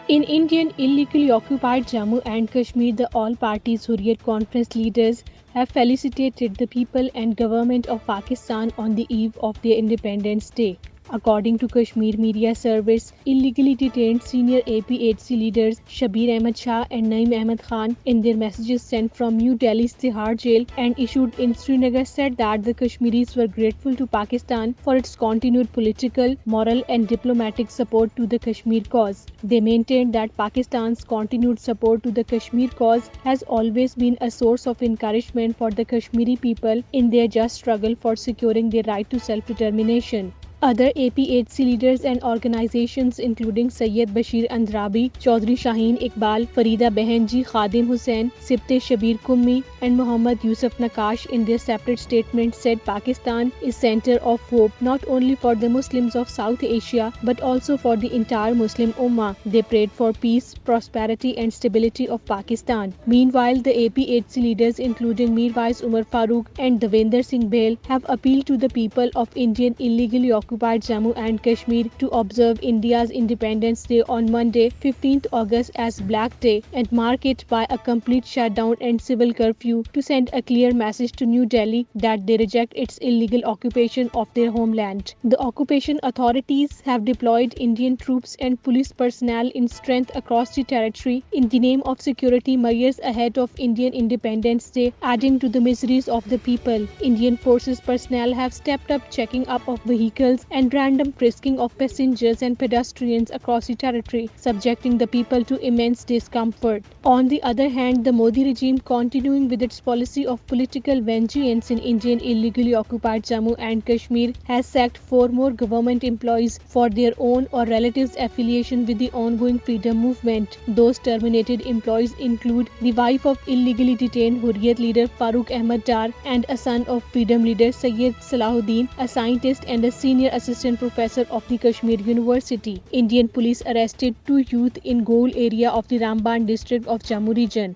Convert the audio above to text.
In Indian illegally occupied Jammu and Kashmir, the all parties Hurriyat conference leaders have felicitated the people and government of Pakistan on the eve of their Independence Day. According to Kashmir Media Service, illegally detained senior APHC leaders Shabir Ahmed Shah and Naeem Ahmed Khan, in their messages sent from New Delhi's Tihar jail and issued in Srinagar, said that the Kashmiris were grateful to Pakistan for its continued political, moral and diplomatic support to the Kashmir cause. They maintained that Pakistan's continued support to the Kashmir cause has always been a source of encouragement for the Kashmiri people in their just struggle for securing their right to self-determination. Other APHC leaders and organizations including Sayyid Bashir Andrabi, Chaudhry Shaheen Iqbal, Farida Behenji, Khadim Hussain, Sibte Shabir Kummi and Muhammad Yusuf Nakash in their separate statements said Pakistan is center of hope not only for the Muslims of South Asia but also for the entire Muslim Ummah. They prayed for peace, prosperity and stability of Pakistan. Meanwhile, the APHC leaders including Mirwais Umar Farooq and Devender Singh Bail have appealed to the people of Indian illegally occupied Jammu and Kashmir to observe India's Independence Day on Monday, 15th August as Black Day and mark it by a complete shutdown and civil curfew to send a clear message to New Delhi that they reject its illegal occupation of their homeland. The occupation authorities have deployed Indian troops and police personnel in strength across the territory in the name of security measures ahead of Indian Independence Day, adding to the miseries of the people. Indian forces personnel have stepped up checking up of vehicles and random frisking of passengers and pedestrians across the territory, subjecting the people to immense discomfort. On the other hand, the Modi regime, continuing with its policy of political vengeance in Indian illegally occupied Jammu and Kashmir, has sacked 4 more government employees for their own or relatives' affiliation with the ongoing freedom movement. Those terminated employees include the wife of illegally detained Hurriyat leader Farooq Ahmad Dar and a son of freedom leader Sayyid Salahuddin, a scientist and a senior assistant professor of the Kashmir University. Indian police arrested 2 youth in Gol area of the Ramban district of Jammu region.